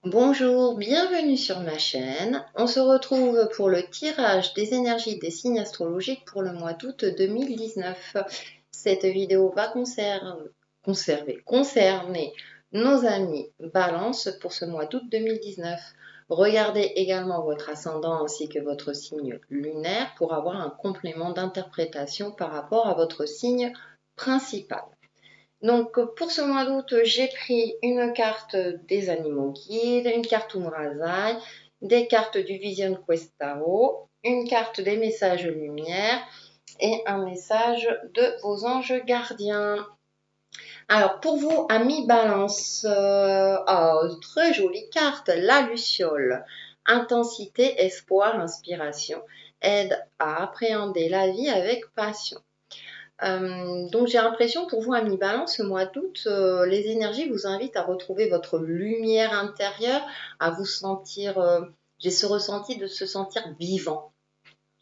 Bonjour, bienvenue sur ma chaîne. On se retrouve pour le tirage des énergies des signes astrologiques pour le mois d'août 2019. Cette vidéo va concerner nos amis Balance pour ce mois d'août 2019. Regardez également votre ascendant ainsi que votre signe lunaire pour avoir un complément d'interprétation par rapport à votre signe principal. Donc, pour ce mois d'août, j'ai pris une carte des animaux guides, une carte Umrazai, des cartes du Vision Quest Tarot, une carte des messages lumière et un message de vos anges gardiens. Alors, pour vous, amis Balance, très jolie carte, la Luciole. Intensité, espoir, inspiration, aide à appréhender la vie avec passion. Donc j'ai l'impression pour vous, amis Balance, ce mois d'août, les énergies vous invitent à retrouver votre lumière intérieure, à vous sentir, j'ai ce ressenti de se sentir vivant.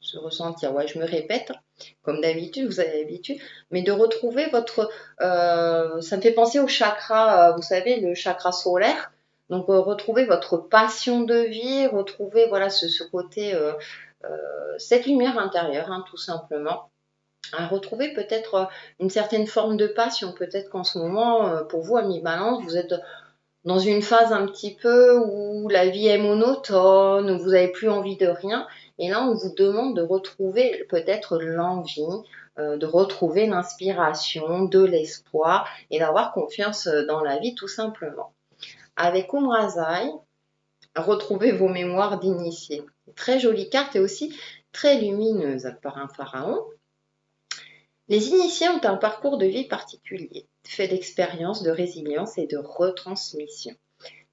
Se ressentir, ouais, je me répète, comme d'habitude, vous avez l'habitude, mais de retrouver votre, ça me fait penser au chakra, vous savez, le chakra solaire. Donc retrouver votre passion de vie, retrouver voilà ce côté, cette lumière intérieure, hein, tout simplement à retrouver peut-être une certaine forme de passion. Peut-être qu'en ce moment, pour vous, amis Balance, vous êtes dans une phase un petit peu où la vie est monotone, où vous n'avez plus envie de rien. Et là, on vous demande de retrouver peut-être l'envie, de retrouver l'inspiration, de l'espoir et d'avoir confiance dans la vie tout simplement. Avec Umrazai, retrouvez vos mémoires d'initiés. Très jolie carte et aussi très lumineuse par un pharaon. Les initiés ont un parcours de vie particulier, fait d'expériences, de résilience et de retransmission.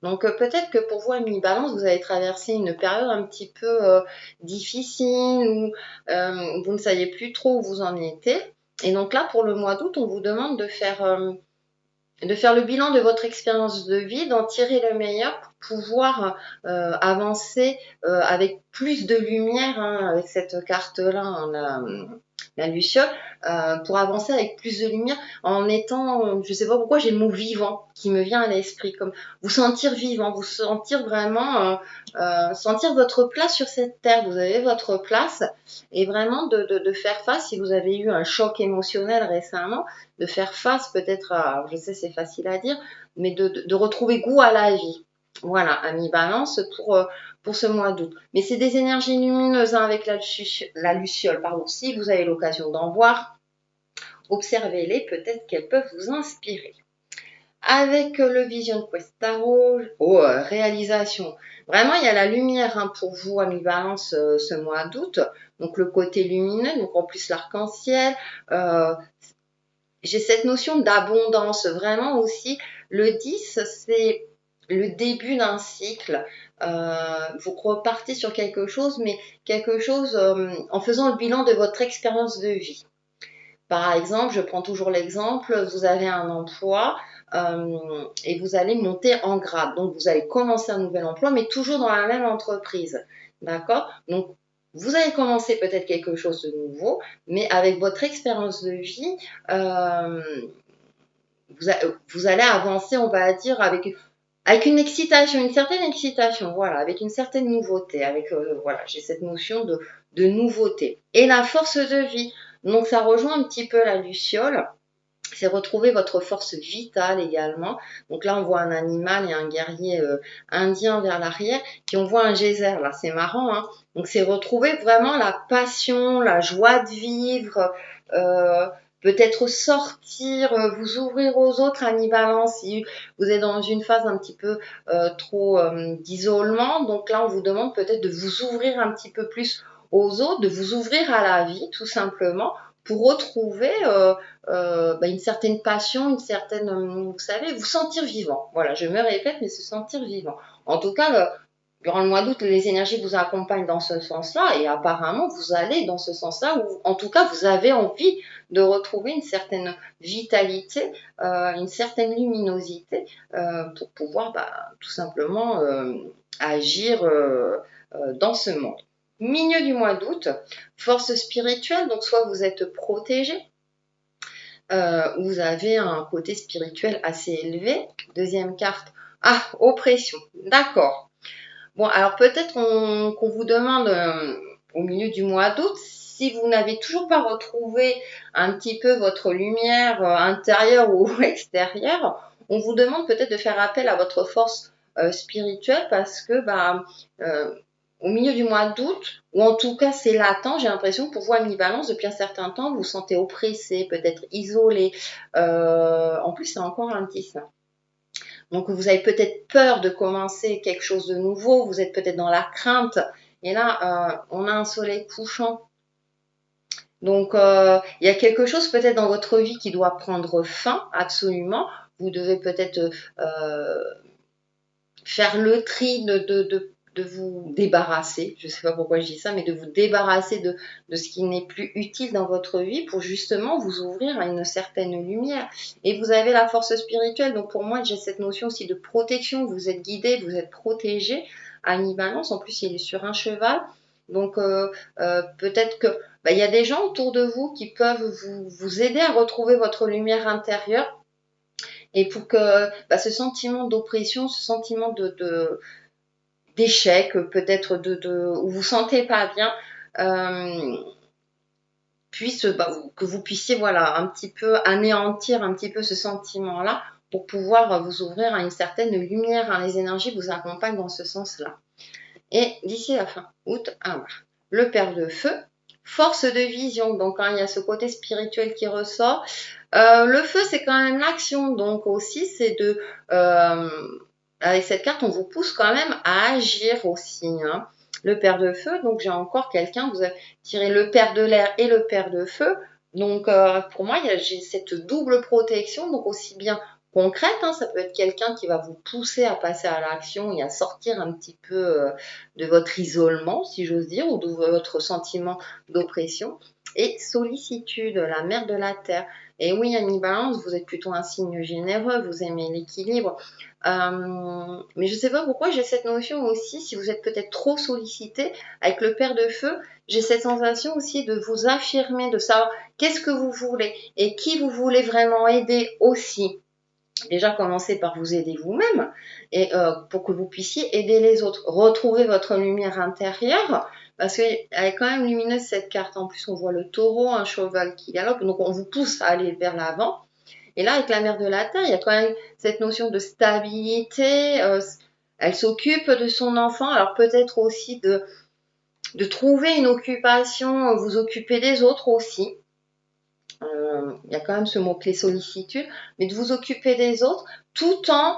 Donc peut-être que pour vous, amis Balance, vous avez traversé une période un petit peu difficile où vous ne saviez plus trop où vous en étiez. Et donc là, pour le mois d'août, on vous demande de faire le bilan de votre expérience de vie, d'en tirer le meilleur pour pouvoir avancer avec plus de lumière, hein, avec cette carte-là, hein, la Luciole, pour avancer avec plus de lumière en étant, je sais pas pourquoi j'ai le mot vivant qui me vient à l'esprit, comme vous sentir vivant, vous sentir vraiment, sentir votre place sur cette terre, vous avez votre place et vraiment de faire face si vous avez eu un choc émotionnel récemment, de faire face peut-être à, je sais c'est facile à dire, mais de retrouver goût à la vie. Voilà, amis Balance pour ce mois d'août. Mais c'est des énergies lumineuses hein, avec la luciole. Pardon. Si vous avez l'occasion d'en voir, observez-les, peut-être qu'elles peuvent vous inspirer. Avec le Vision Quest Tarot, réalisation. Vraiment, il y a la lumière hein, pour vous, amis Balance, ce mois d'août. Donc le côté lumineux, donc en plus l'arc-en-ciel. J'ai cette notion d'abondance, vraiment aussi. Le 10, c'est le début d'un cycle. Vous repartez sur quelque chose, mais quelque chose en faisant le bilan de votre expérience de vie. Par exemple, je prends toujours l'exemple, vous avez un emploi et vous allez monter en grade. Donc, vous allez commencer un nouvel emploi, mais toujours dans la même entreprise. D'accord? Donc, vous allez commencer peut-être quelque chose de nouveau, mais avec votre expérience de vie, euh, vous allez avancer, on va dire, avec une excitation, une certaine excitation, voilà, avec une certaine nouveauté, avec, voilà, j'ai cette notion de nouveauté. Et la force de vie, donc ça rejoint un petit peu la luciole, c'est retrouver votre force vitale également. Donc là, on voit un animal et un guerrier indien vers l'arrière, puis on voit un geyser, là, c'est marrant, hein. Donc c'est retrouver vraiment la passion, la joie de vivre, euh, peut-être sortir, vous ouvrir aux autres, amis Balance, si vous êtes dans une phase un petit peu trop d'isolement. Donc là, on vous demande peut-être de vous ouvrir un petit peu plus aux autres, de vous ouvrir à la vie, tout simplement, pour retrouver une certaine passion, une certaine, vous savez, vous sentir vivant. Voilà, je me répète, mais se sentir vivant. En tout cas, durant le mois d'août, les énergies vous accompagnent dans ce sens-là et apparemment, vous allez dans ce sens-là ou en tout cas, vous avez envie de retrouver une certaine vitalité, une certaine luminosité pour pouvoir tout simplement agir dans ce monde. Milieu du mois d'août, force spirituelle, donc soit vous êtes protégé, vous avez un côté spirituel assez élevé. Deuxième carte, Ah, oppression, d'accord. Bon, alors peut-être qu'on vous demande au milieu du mois d'août, si vous n'avez toujours pas retrouvé un petit peu votre lumière intérieure ou extérieure, on vous demande peut-être de faire appel à votre force spirituelle parce que bah, euh, au milieu du mois d'août, ou en tout cas c'est latent, j'ai l'impression que pour vous à mi-balance, depuis un certain temps, vous vous sentez oppressé, peut-être isolé. En plus, c'est encore un 10. Donc vous avez peut-être peur de commencer quelque chose de nouveau, vous êtes peut-être dans la crainte. Et là, on a un soleil couchant. Donc il y a quelque chose peut-être dans votre vie qui doit prendre fin, absolument. Vous devez peut-être faire le tri de vous débarrasser, je ne sais pas pourquoi je dis ça, mais de vous débarrasser de ce qui n'est plus utile dans votre vie pour justement vous ouvrir à une certaine lumière. Et vous avez la force spirituelle, donc pour moi j'ai cette notion aussi de protection, vous êtes guidé, vous êtes protégé à mi-balance, en plus il est sur un cheval, donc peut-être que bah, y a des gens autour de vous qui peuvent vous aider à retrouver votre lumière intérieure et pour que bah, ce sentiment d'oppression, ce sentiment d'échec, peut-être où vous ne vous sentez pas bien, puisse, bah, que vous puissiez voilà, un petit peu anéantir un petit peu ce sentiment-là pour pouvoir vous ouvrir à une certaine lumière. Hein. Les énergies vous accompagnent dans ce sens-là. Et d'ici la fin août, le père de feu, force de vision. Donc, il y a ce côté spirituel qui ressort. Le feu, c'est quand même l'action. Donc, aussi, c'est de... avec cette carte, on vous pousse quand même à agir aussi. Hein. Le père de feu, donc j'ai encore quelqu'un, vous avez tiré le père de l'air et le père de feu. Donc, pour moi, j'ai cette double protection, donc aussi bien concrète, hein, ça peut être quelqu'un qui va vous pousser à passer à l'action et à sortir un petit peu de votre isolement, si j'ose dire, ou de votre sentiment d'oppression. Et sollicitude, la mère de la terre. Et oui, à mi-balance, vous êtes plutôt un signe généreux, vous aimez l'équilibre. Mais je ne sais pas pourquoi j'ai cette notion aussi, si vous êtes peut-être trop sollicité, avec le père de feu, j'ai cette sensation aussi de vous affirmer, de savoir qu'est-ce que vous voulez et qui vous voulez vraiment aider aussi. Déjà, commencez par vous aider vous-même et pour que vous puissiez aider les autres. Retrouver votre lumière intérieure parce qu'elle est quand même lumineuse cette carte. En plus, on voit le taureau, un cheval qui galope, donc on vous pousse à aller vers l'avant. Et là, avec la mère de la terre, il y a quand même cette notion de stabilité. Elle s'occupe de son enfant. Alors peut-être aussi de trouver une occupation, vous occuper des autres aussi. Il y a quand même ce mot-clé sollicitude, mais de vous occuper des autres tout en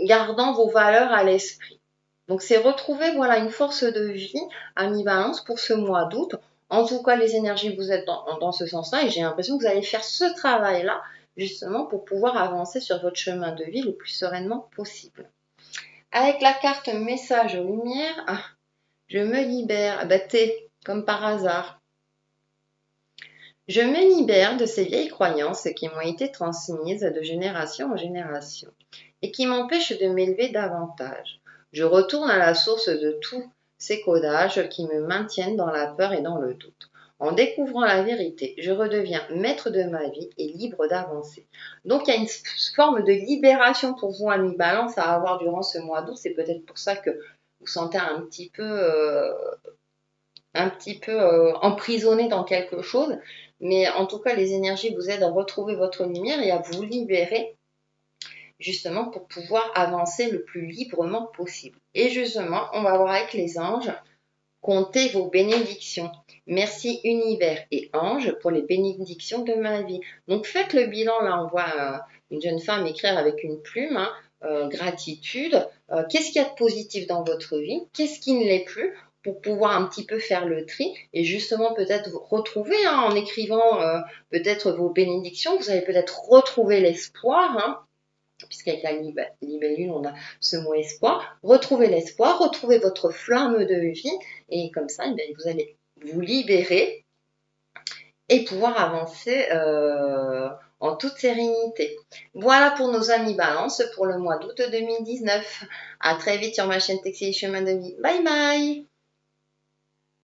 gardant vos valeurs à l'esprit. Donc c'est retrouver voilà une force de vie à mi-balance pour ce mois d'août. En tout cas, les énergies, vous êtes dans ce sens-là et j'ai l'impression que vous allez faire ce travail-là justement pour pouvoir avancer sur votre chemin de vie le plus sereinement possible. Avec la carte message lumière, je me libère, t'es comme par hasard. Je me libère de ces vieilles croyances qui m'ont été transmises de génération en génération et qui m'empêchent de m'élever davantage. Je retourne à la source de tous ces codages qui me maintiennent dans la peur et dans le doute. En découvrant la vérité, je redeviens maître de ma vie et libre d'avancer. Donc il y a une forme de libération pour vous à mi-balance à avoir durant ce mois d'août. C'est peut-être pour ça que vous sentez un petit peu emprisonné dans quelque chose. Mais en tout cas, les énergies vous aident à retrouver votre lumière et à vous libérer justement pour pouvoir avancer le plus librement possible. Et justement, on va voir avec les anges, comptez vos bénédictions. Merci univers et anges pour les bénédictions de ma vie. Donc faites le bilan, là on voit une jeune femme écrire avec une plume, gratitude, qu'est-ce qu'il y a de positif dans votre vie, qu'est-ce qui ne l'est plus, pour pouvoir un petit peu faire le tri et justement peut-être retrouver en écrivant peut-être vos bénédictions, vous allez peut-être retrouver l'espoir, puisqu'avec la libellule, on a ce mot espoir. Retrouvez l'espoir, retrouvez votre flamme de vie, et comme ça, vous allez vous libérer et pouvoir avancer en toute sérénité. Voilà pour nos amis Balance pour le mois d'août 2019. À très vite sur ma chaîne Textile Chemin de Vie. Bye bye!